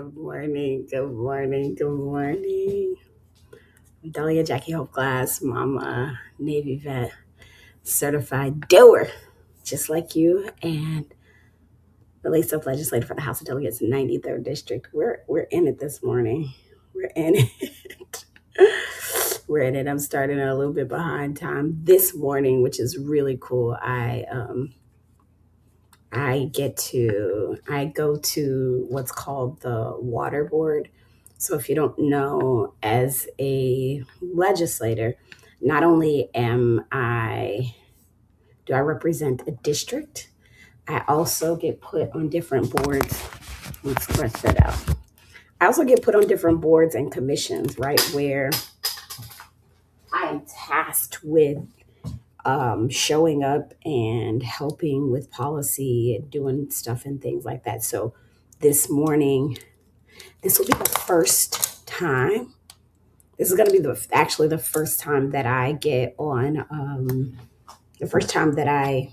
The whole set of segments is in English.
Good morning. Good morning. Good morning. Delia Jackie Hope Glass, Mama, Navy vet, certified doer, just like you, and the Lace Up legislator for the House of Delegates, 93rd District. We're in it this morning. We're in it. We're in it. I'm starting a little bit behind time this morning, which is really cool. I go to what's called the water board. So if you don't know, as a legislator, not only do I represent a district, I also get put on different boards. Let's scratch that out. I also get put on different boards and commissions, right, where I am tasked with showing up and helping with policy and doing stuff and things like that. So this morning, this will be the first time. This is going to be actually the first time that I get on, the first time that I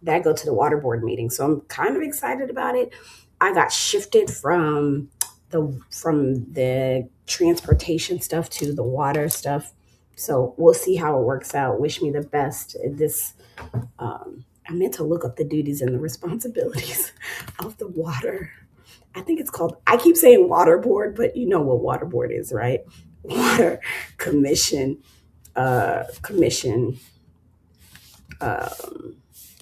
go to the water board meeting. So I'm kind of excited about it. I got shifted from the transportation stuff to the water stuff. So we'll see how it works out. Wish me the best. I meant to look up the duties and the responsibilities of the water. I think it's called, I keep saying water board, but you know what water board is, right? Water commission, commission,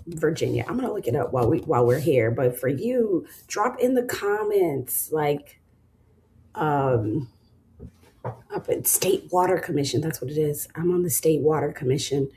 Virginia. I'm gonna look it up while we're here. But for you, drop in the comments like up at State Water Commission. That's what it is. I'm on the State Water Commission,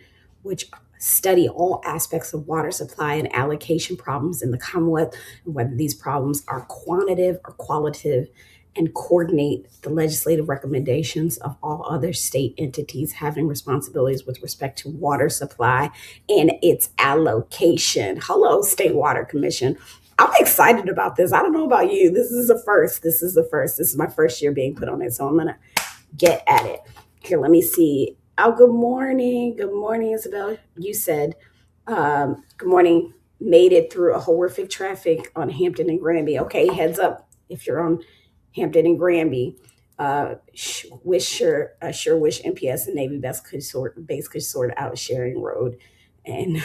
which study all aspects of water supply and allocation problems in the Commonwealth, and whether these problems are quantitative or qualitative, and coordinate the legislative recommendations of all other state entities having responsibilities with respect to water supply and its allocation. Hello, State Water Commission. I'm excited about this. I don't know about you. This is a first. This is the first. This is my first year being put on it. So I'm going to get at it. Here, let me see. Oh, good morning. Good morning, Isabel. You said, good morning. Made it through a horrific traffic on Hampton and Granby. Okay, heads up if you're on Hampton and Granby. Sure wish MPS and Navy base could sort out sharing road and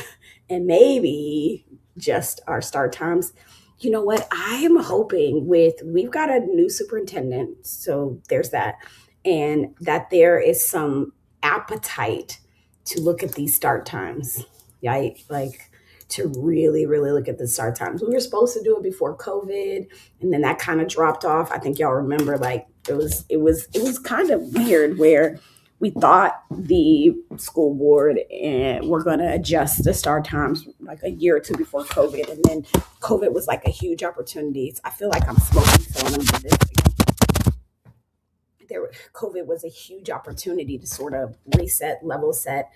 maybe just our start times. You know what? I am hoping we've got a new superintendent, so there's that, and that there is some appetite to look at these start times. Right? Like to really, really look at the start times. We were supposed to do it before COVID, and then that kind of dropped off. I think y'all remember, like it was kind of weird where we thought the school board and we're going to adjust the start times like a year or two before COVID, and then COVID was like a huge opportunity. I feel like I'm smoking, so I'm going to do this again. COVID was a huge opportunity to sort of reset, level set.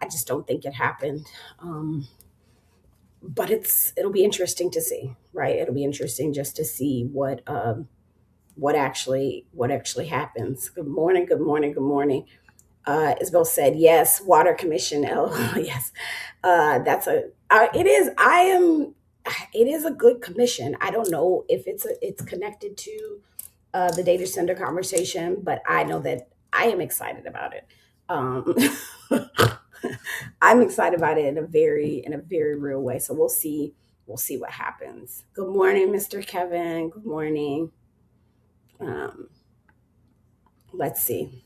I just don't think it happened. But it'll be interesting to see, right? It'll be interesting just to see what actually happens. Good morning, good morning, good morning. Isabel said yes. Water Commission. Oh yes, it is. It is a good commission. I don't know if it's connected to the data center conversation, but I know that I am excited about it. Um, I'm excited about it in a very real way. So we'll see what happens. Good morning, Mr. Kevin. Good morning. Um, let's see.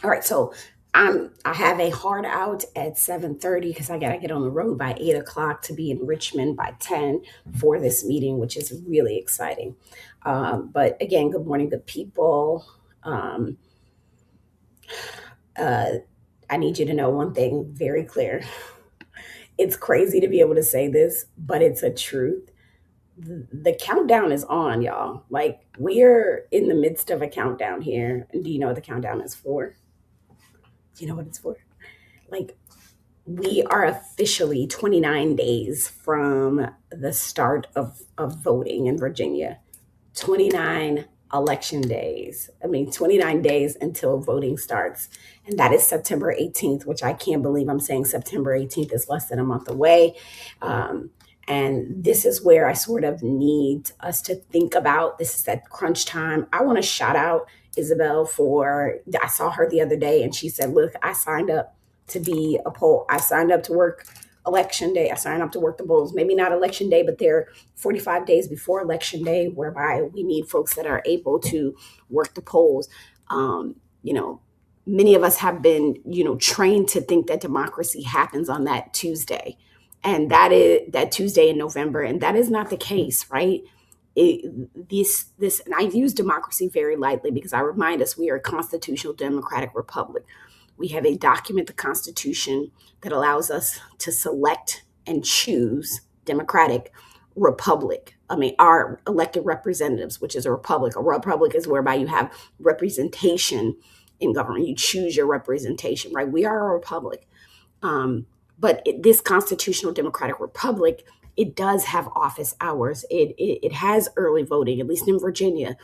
All right, so I have a hard out at 7:30 because I gotta get on the road by 8 o'clock to be in Richmond by 10 for this meeting, which is really exciting. But again, good morning, good people. Um, uh, I need you to know one thing very clear. It's crazy to be able to say this, but it's a truth. The countdown is on, y'all. Like we're in the midst of a countdown here. Do you know what the countdown is for? Do you know what it's for? Like we are officially 29 days from the start of voting in Virginia. 29 election days. 29 days until voting starts. And that is September 18th, which I can't believe I'm saying September 18th is less than a month away. Um, And this is where I sort of need us to think about, this is that crunch time. I want to shout out Isabel for, I saw her the other day and she said, look, I signed up to be a poll. I signed up to work election day. I signed up to work the polls. Maybe not election day, but they're 45 days before election day, whereby we need folks that are able to work the polls. You know, many of us have been, trained to think that democracy happens on that Tuesday, and that is that Tuesday in November, and that is not the case, right? This, and I use democracy very lightly because I remind us we are a constitutional democratic republic. We have a document, the Constitution, that allows us to select and choose democratic republic. I mean, our elected representatives, which is a republic. A republic is whereby you have representation in government. You choose your representation, right? We are a republic. But this constitutional democratic republic, it does have office hours. It has early voting, at least in Virginia,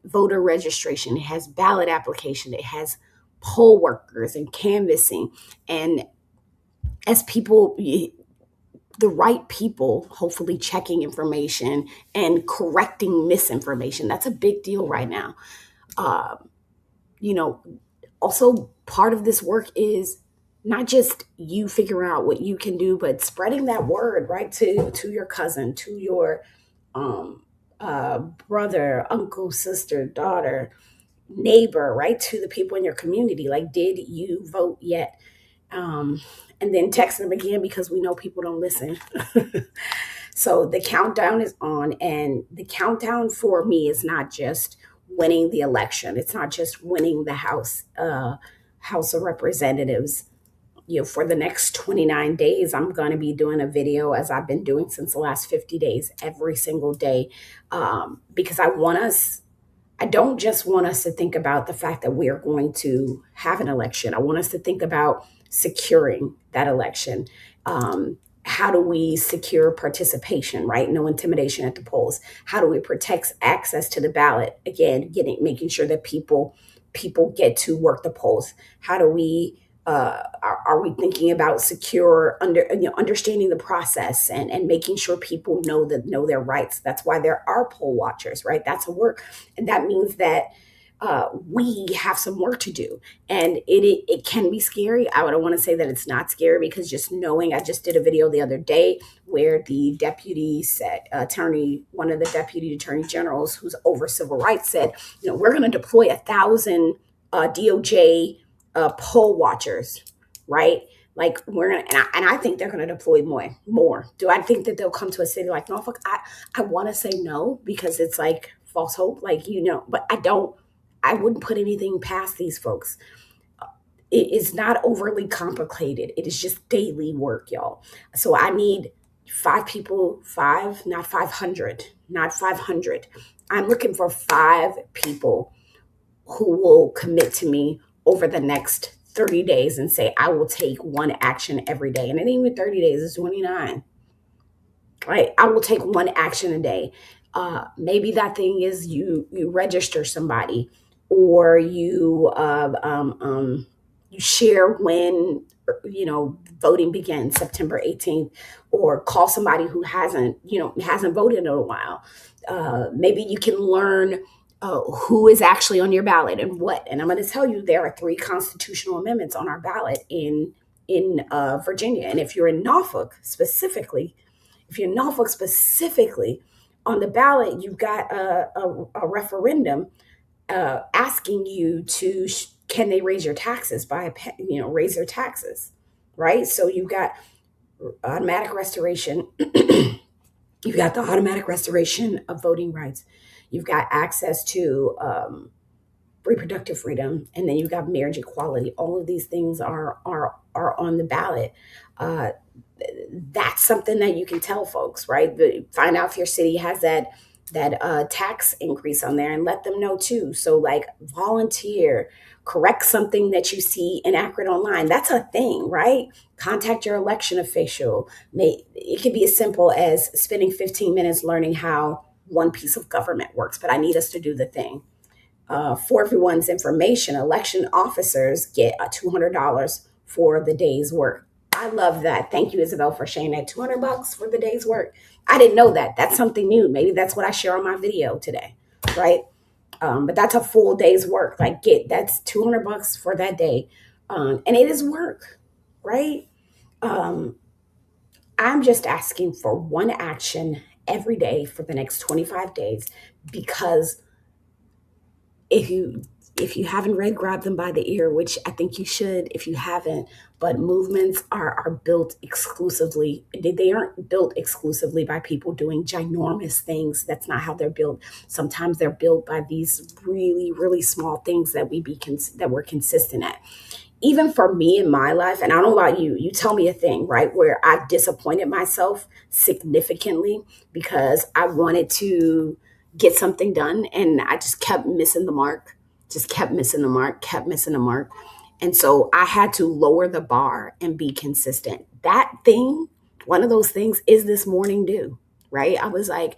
voter registration. It has ballot application. It has poll workers and canvassing. And as people, the right people, hopefully checking information and correcting misinformation. That's a big deal right now. You know, Also part of this work is not just you figuring out what you can do, but spreading that word, right, to your cousin, to your um brother, uncle, sister, daughter, neighbor, right, to the people in your community. Like, did you vote yet? um and then text them again, because we know people don't listen. So the countdown is on, and the countdown for me is not just winning the election. It's not just winning the House of Representatives. For the next 29 days, I'm going to be doing a video, as I've been doing since the last 50 days, every single day, because I don't just want us to think about the fact that we are going to have an election. I want us to think about securing that election. How do we secure participation, right? No intimidation at the polls. How do we protect access to the ballot? Again, making sure that people get to work the polls. How do we are we thinking about understanding the process, and making sure people know their rights? That's why there are poll watchers, right? That's a work, and that means that we have some work to do, and it can be scary. I don't want to say that it's not scary, because just knowing, I just did a video the other day where the one of the deputy attorney generals who's over civil rights said, we're going to deploy 1,000 DOJ poll watchers, right? Like, we're gonna, and I think they're gonna deploy more. Do I think that they'll come to a city like Norfolk? I want to say no, because it's like false hope, like, but I don't. I wouldn't put anything past these folks. It is not overly complicated. It is just daily work, y'all. So I need 5 people, not 500, not 500. I'm looking for 5 people who will commit to me over the next 30 days and say, I will take one action every day. And it ain't even 30 days, it's 29. Right? I will take one action a day. Maybe that thing is you register somebody, or you share when voting begins, September 18th, or call somebody who hasn't voted in a while. Maybe you can learn who is actually on your ballot and what. And I'm going to tell you, there are 3 constitutional amendments on our ballot in Virginia. And if you're in Norfolk specifically, on the ballot, you've got a referendum asking you to can they raise your taxes raise their taxes, right? So you've got automatic restoration. You've got the automatic restoration of voting rights. You've got access to reproductive freedom, and then you've got marriage equality. All of these things are on the ballot. That's something that you can tell folks, right? Find out if your city has that tax increase on there, and let them know too. So, like, volunteer, correct something that you see inaccurate online. That's a thing, right? Contact your election official. It could be as simple as spending 15 minutes learning how one piece of government works, but I need us to do the thing. For everyone's information, election officers get $200 for the day's work. I love that. Thank you, Isabel, for sharing that. $200 for the day's work. I didn't know that. That's something new. Maybe that's what I share on my video today, right? But that's a full day's work. Like, that's $200 for that day, and it is work, right? Um, I'm just asking for one action every day for the next 25 days, because if you haven't read Grab Them by the Ear, which I think you should if you haven't. But movements are built exclusively, they aren't built exclusively by people doing ginormous things. That's not how they're built. Sometimes they're built by these really, really small things that that we're consistent at. Even for me in my life, and I don't know about you, you tell me a thing, right, where I've disappointed myself significantly because I wanted to get something done and I just kept missing the mark, just kept missing the mark, kept missing the mark. And so I had to lower the bar and be consistent. That thing, one of those things is this morning due, right? I was like,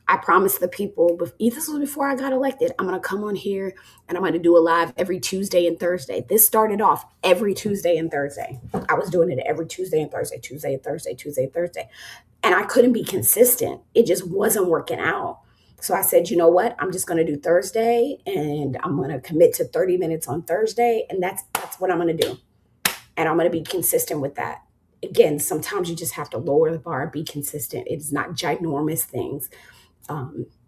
I promised the people, but this was before I got elected, I'm going to come on here and I'm going to do a live every Tuesday and Thursday. This started off every Tuesday and Thursday. I was doing it every Tuesday and Thursday, Tuesday and Thursday, Tuesday and Thursday. And I couldn't be consistent. It just wasn't working out. So I said, you know what? I'm just going to do Thursday and I'm going to commit to 30 minutes on Thursday. And that's what I'm going to do. And I'm going to be consistent with that. Again, sometimes you just have to lower the bar, be consistent. It's not ginormous things.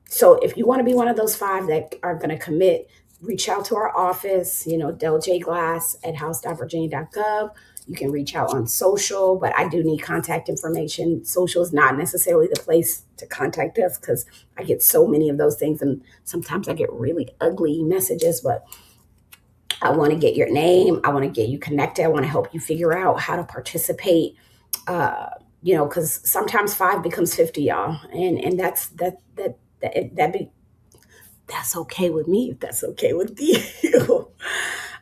So if you want to be one of those 5 that are going to commit, reach out to our office, Del J. Glass at house.virginia.gov. You can reach out on social, but I do need contact information. Social is not necessarily the place to contact us because I get so many of those things, and sometimes I get really ugly messages, but I want to get your name. I want to get you connected. I want to help you figure out how to participate. Because sometimes 5 becomes 50, y'all, and that's okay with me. If that's okay with you,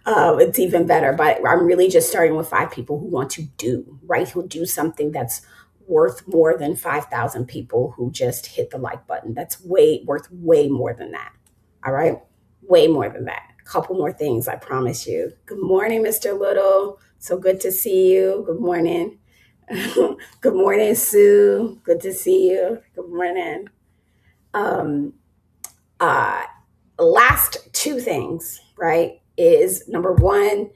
it's even better. But I'm really just starting with 5 people who want to do right, who do something that's worth more than 5,000 people who just hit the like button. That's worth way more than that. All right, way more than that. Couple more things, I promise you. Good morning, Mr. Little. So good to see you. Good morning. Good morning, Sue. Good to see you. Good morning. Um, uh, Last 2 things, right, is number 1,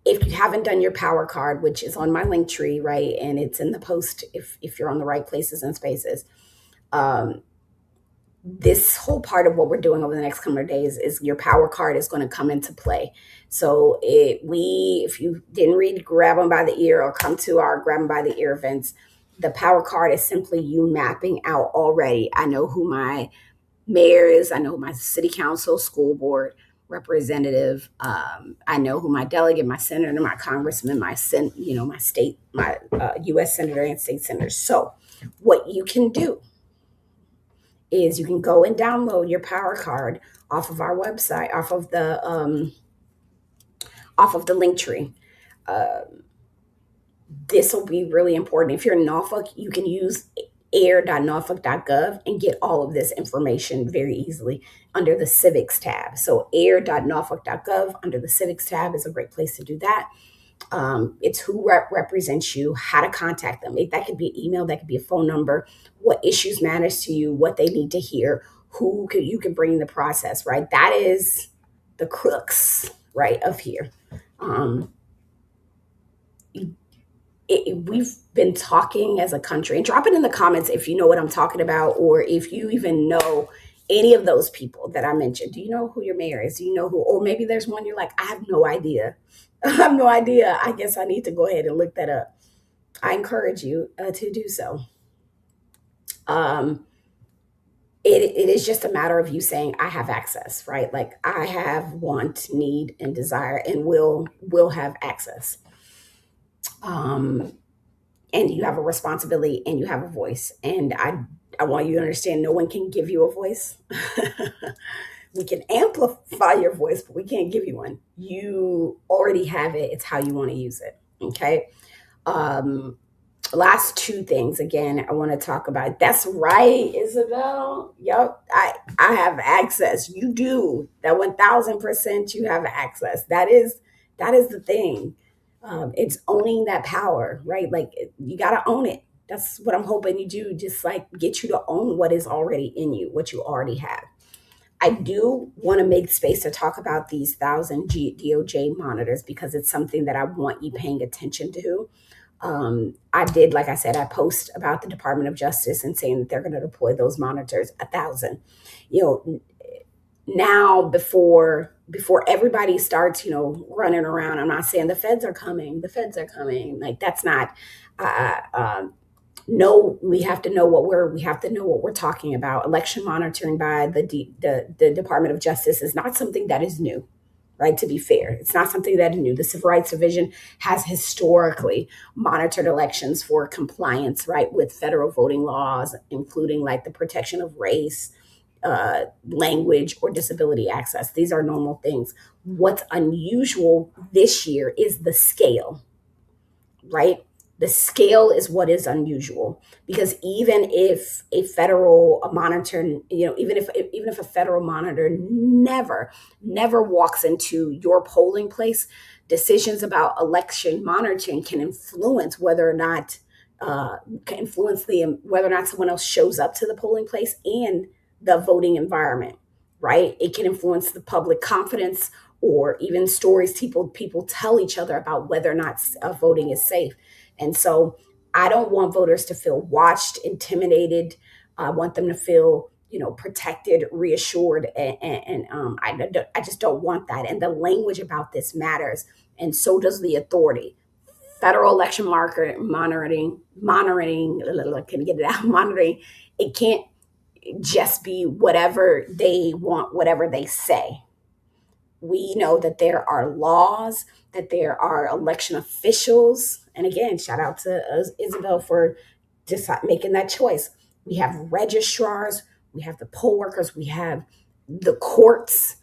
if you haven't done your power card, which is on my link tree, right, and it's in the post if you're on the right places and spaces. This whole part of what we're doing over the next couple of days is your power card is going to come into play. So if you didn't read Grab 'em by the Ear or come to our Grab 'em by the Ear events, the power card is simply you mapping out already. I know who my mayor is. I know who my city council, school board representative. I know who my delegate, my senator, my congressman, my state, my U.S. senator and state senators. So what you can do is you can go and download your power card off of our website, off of the link tree. This will be really important. If you're in Norfolk, you can use air.norfolk.gov and get all of this information very easily under the civics tab. So air.norfolk.gov under the civics tab is a great place to do that. It's who represents you, how to contact them. That could be an email, that could be a phone number, what issues matters to you, what they need to hear, you can bring in the process, right? That is the crux, right, of here. We've been talking as a country, and drop it in the comments if you know what I'm talking about, or if you even know any of those people that I mentioned. Do you know who your mayor is? Do you know who, or maybe there's one you're like, I have no idea. I have no idea. I guess I need to go ahead and look that up. I encourage you to do so. It is just a matter of you saying, I have access, right? Like I have want, need, and desire, and will have access. And you have a responsibility and you have a voice. And I want you to understand no one can give you a voice. We can amplify your voice, but we can't give you one. You already have it. It's how you want to use it. Okay. Last 2 things, again, I want to talk about. That's right, Isabel. Yep. I have access. You do. That 1000%, you have access. That is the thing. It's owning that power, right? Like you got to own it. That's what I'm hoping you do. Just like get you to own what is already in you, what you already have. I do want to make space to talk about these 1,000 DOJ monitors because it's something that I want you paying attention to. I did, like I said, I post about the Department of Justice and saying that they're going to deploy those monitors, 1,000. You know, now before everybody starts, running around. I'm not saying the feds are coming. The feds are coming. Like that's not. No, we have to know what we're talking about. Election monitoring by the Department of Justice is not something that is new, right? To be fair, it's not something that is new. The Civil Rights Division has historically monitored elections for compliance, right, with federal voting laws, including like the protection of race, language, or disability access. These are normal things. What's unusual this year is the scale, right? The scale is what is unusual because even if a federal monitor, even if a federal monitor never walks into your polling place, decisions about election monitoring can influence whether or not whether or not someone else shows up to the polling place and the voting environment, right? It can influence the public confidence or even stories people tell each other about whether or not voting is safe. And so I don't want voters to feel watched, intimidated. I want them to feel, protected, reassured, and I just don't want that. And the language about this matters, and so does the authority. Federal election monitoring, can get it out, monitoring. It can't just be whatever they want, whatever they say. We know that there are laws, that there are election officials. And again, shout out to Isabel for just making that choice. We have registrars, we have the poll workers, we have the courts,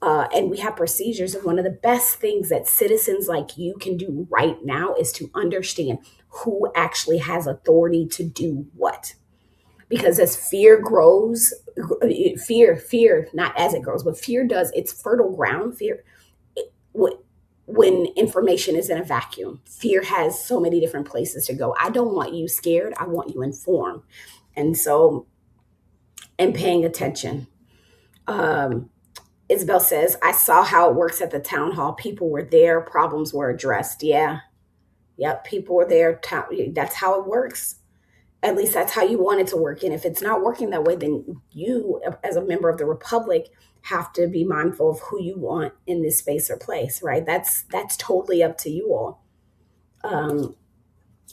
and we have procedures. And one of the best things that citizens like you can do right now is to understand who actually has authority to do what. Because as fear grows, fear, not as it grows, but fear does its fertile ground. When information is in a vacuum, fear has so many different places to go. I don't want you scared. I want you informed. And so, and paying attention. Um, Isabel says, I saw how it works at the town hall. People were there, problems were addressed. Yeah. Yep. People were there. That's how it works. At least that's how you want it to work. And if it's not working that way, then you, as a member of the Republic, have to be mindful of who you want in this space or place, right? That's totally up to you all. Um,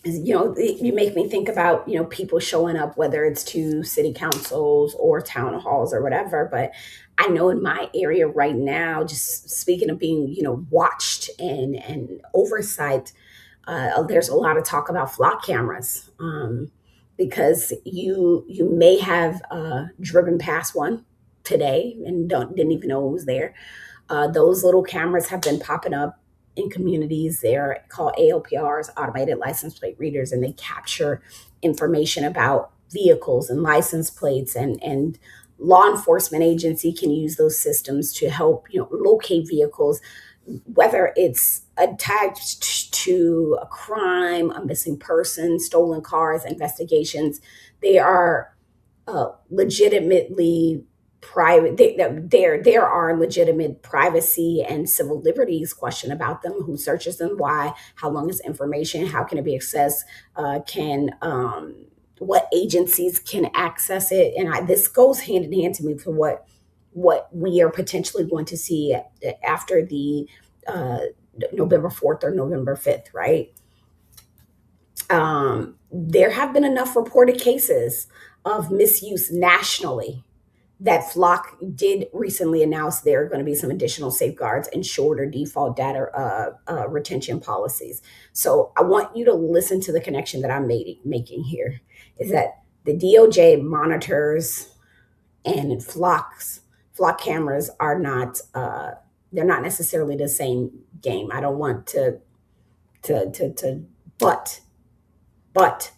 you make me think about people showing up, whether it's to city councils or town halls or whatever. But I know in my area right now, just speaking of being watched and oversight, there's a lot of talk about flock cameras, because you may have driven past one today and didn't even know it was there. Those little cameras have been popping up in communities. They're called ALPRs, automated license plate readers, and they capture information about vehicles and license plates, and law enforcement agency can use those systems to help locate vehicles, whether it's attached to a crime, a missing person, stolen cars, investigations. They are legitimately private. There are legitimate privacy and civil liberties question about them. Who searches them? Why? How long is information? How can it be accessed? Can what agencies can access it? And this goes hand in hand to me for what we are potentially going to see after the uh, November 4th or November 5th, right? There have been enough reported cases of misuse nationally that Flock did recently announce there are going to be some additional safeguards and shorter default data retention policies. So I want you to listen to the connection that I'm making here is that the DOJ monitors and flock cameras are not they're not necessarily the same game. I don't want to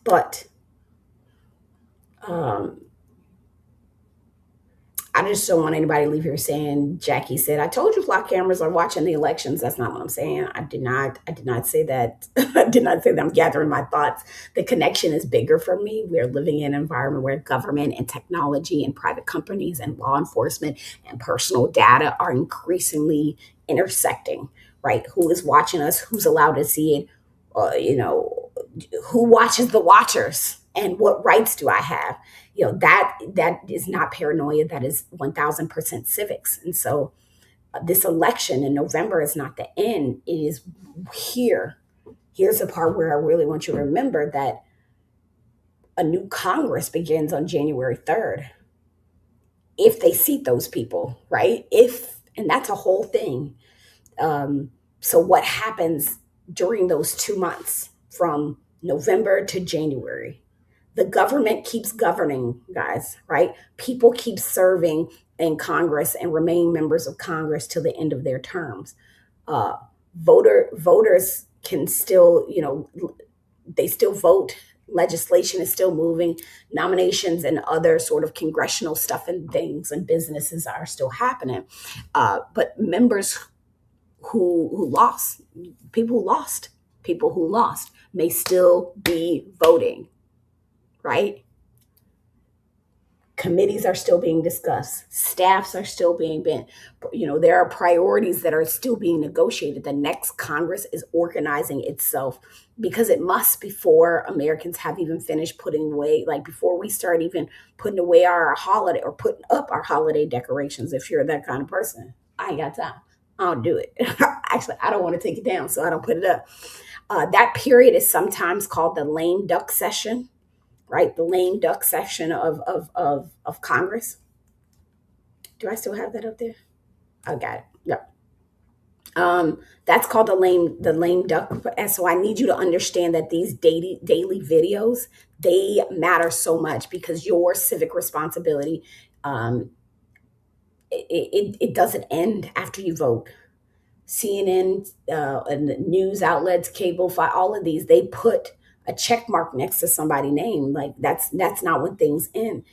but um I just don't want anybody to leave here saying Jackie said, I told you flock cameras are watching the elections. That's not what I'm saying. I did not say that. I did not say that. I'm gathering my thoughts. The connection is bigger for me. We're living in an environment where government and technology and private companies and law enforcement and personal data are increasingly intersecting, right? Who is watching us? Who's allowed to see it? Who watches the watchers? And what rights do I have? That is not paranoia. That is 1000% civics. And so this election in November is not the end. It is here. Here's the part where I really want you to remember that a new Congress begins on January 3rd. If they seat those people, right? And that's a whole thing. So what happens during those 2 months from November to January? The government keeps governing, guys, right? People keep serving in Congress and remain members of Congress till the end of their terms. Uh, voters can still, they still vote. Legislation is still moving. Nominations and other sort of congressional stuff and things and businesses are still happening. But members who lost, people who lost may still be voting, right? Committees are still being discussed. Staffs are still being bent. There are priorities that are still being negotiated. The next Congress is organizing itself because it must before Americans have even finished putting away, like before we start even putting away our holiday or putting up our holiday decorations. If you're that kind of person, I ain't got time. I'll do it. Actually, I don't want to take it down, so I don't put it up. That period is sometimes called the lame duck session, right? The lame duck section of Congress. Do I still have that up there? I got it. Yep. That's called the lame duck. And so I need you to understand that these daily videos, they matter so much because your civic responsibility, it doesn't end after you vote. CNN, and news outlets, cable, all of these, they put a check mark next to somebody's name. Like that's not when things end.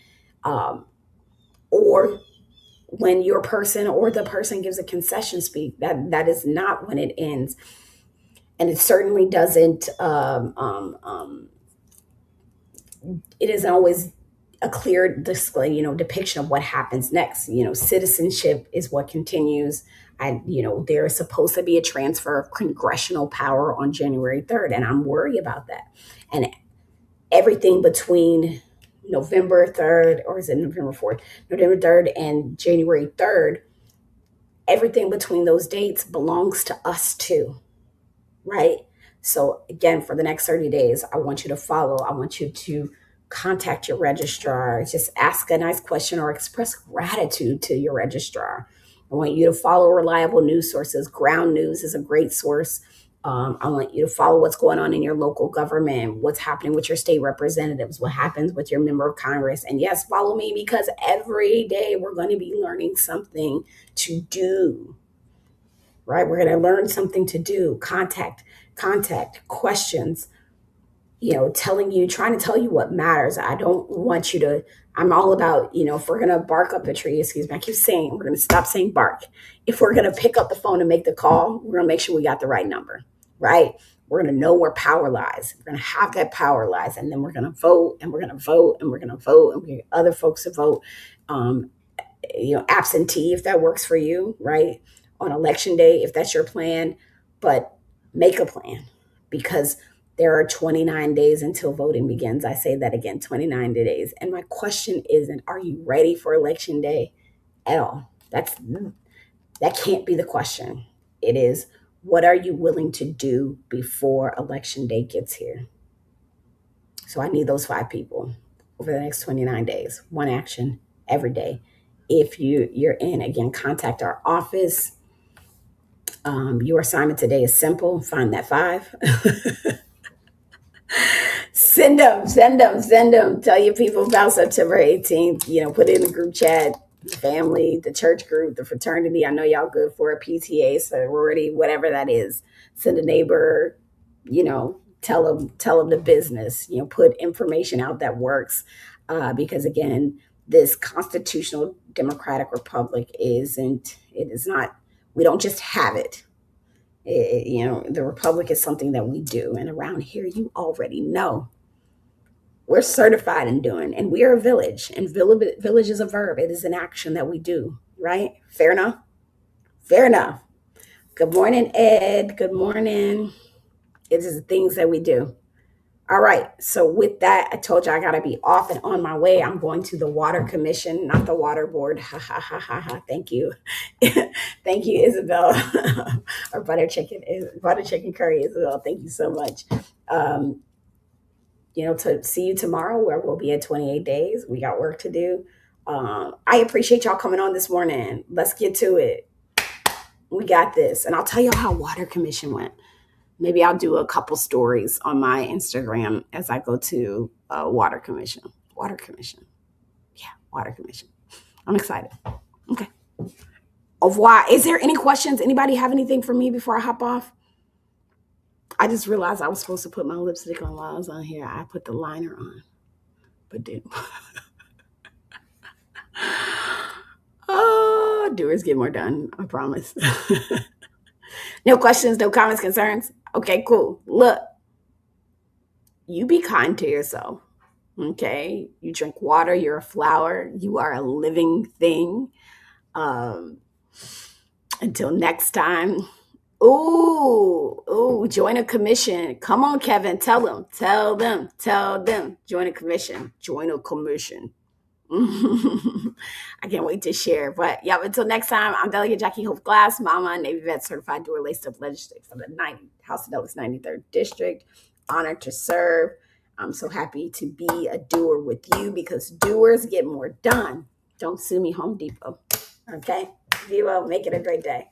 Or when your person or the person gives a concession speech, that is not when it ends. And it certainly doesn't, it isn't always a clear display, depiction of what happens next. Citizenship is what continues. There is supposed to be a transfer of congressional power on January 3rd, and I'm worried about that. And everything between November 3rd, or is it November 4th? November 3rd and January 3rd, everything between those dates belongs to us too, right? So again, for the next 30 days, I want you to follow. I want you to contact your registrar. Just ask a nice question or express gratitude to your registrar. I want you to follow reliable news sources. Ground News is a great source. I want you to follow what's going on in your local government, what's happening with your state representatives, what happens with your member of Congress. And yes, follow me because every day we're going to be learning something to do, right? We're going to learn something to do. Contact, questions, trying to tell you what matters. I don't want you to, I'm all about, if we're going to bark up a tree, excuse me, I keep saying, we're going to stop saying bark. If we're going to pick up the phone and make the call, we're going to make sure we got the right number, right? We're going to know where power lies. We're going to have that power lies. And then we're going to vote and we're going to vote and we're going to vote and we get other folks to vote, absentee, if that works for you, right? On election day, if that's your plan, but make a plan because there are 29 days until voting begins. I say that again, 29 days. And my question isn't, are you ready for election day at all? That can't be the question. It is, what are you willing to do before election day gets here? So I need those 5 people over the next 29 days, one action every day. If you're in, again, contact our office. Your assignment today is simple. Find that 5. Send them. Tell your people about September 18th. Put it in the group chat, the family, the church group, the fraternity. I know y'all good for a PTA, sorority, whatever that is. Send a neighbor, tell them the business, put information out that works. Because again, this constitutional democratic republic it is not, we don't just have it. The republic is something that we do. And around here, you already know we're certified in doing, and we are a village. And village is a verb, it is an action that we do, right? Fair enough? Fair enough. Good morning, Ed. Good morning. It is the things that we do. All right. So with that, I told you I gotta be off and on my way. I'm going to the water commission, not the water board. Ha ha ha ha ha. Thank you. Thank you, Isabel. Or butter chicken curry, Isabel. Thank you so much. Um, to see you tomorrow where we'll be at 28 days. We got work to do. I appreciate y'all coming on this morning. Let's get to it. We got this. And I'll tell y'all how water commission went. Maybe I'll do a couple stories on my Instagram as I go to water commission. Water commission. Yeah, water commission. I'm excited. Okay. Au revoir. Is there any questions? Anybody have anything for me before I hop off? I just realized I was supposed to put my lipstick on while I was on here. I put the liner on, but didn't. Oh, doers get more done. I promise. No questions, no comments, concerns. Okay, cool. Look, you be kind to yourself. Okay. You drink water. You're a flower. You are a living thing. Um, until next time. Ooh, join a commission. Come on, Kevin. Tell them. Join a commission. I can't wait to share. But yeah, until next time, I'm Delegate Jackie Hope Glass, Mama, Navy Vet Certified Doer, Laced Up Legislator from the House of Delegates 93rd District. Honored to serve. I'm so happy to be a doer with you because doers get more done. Don't sue me, Home Depot. Okay? Vivo, make it a great day.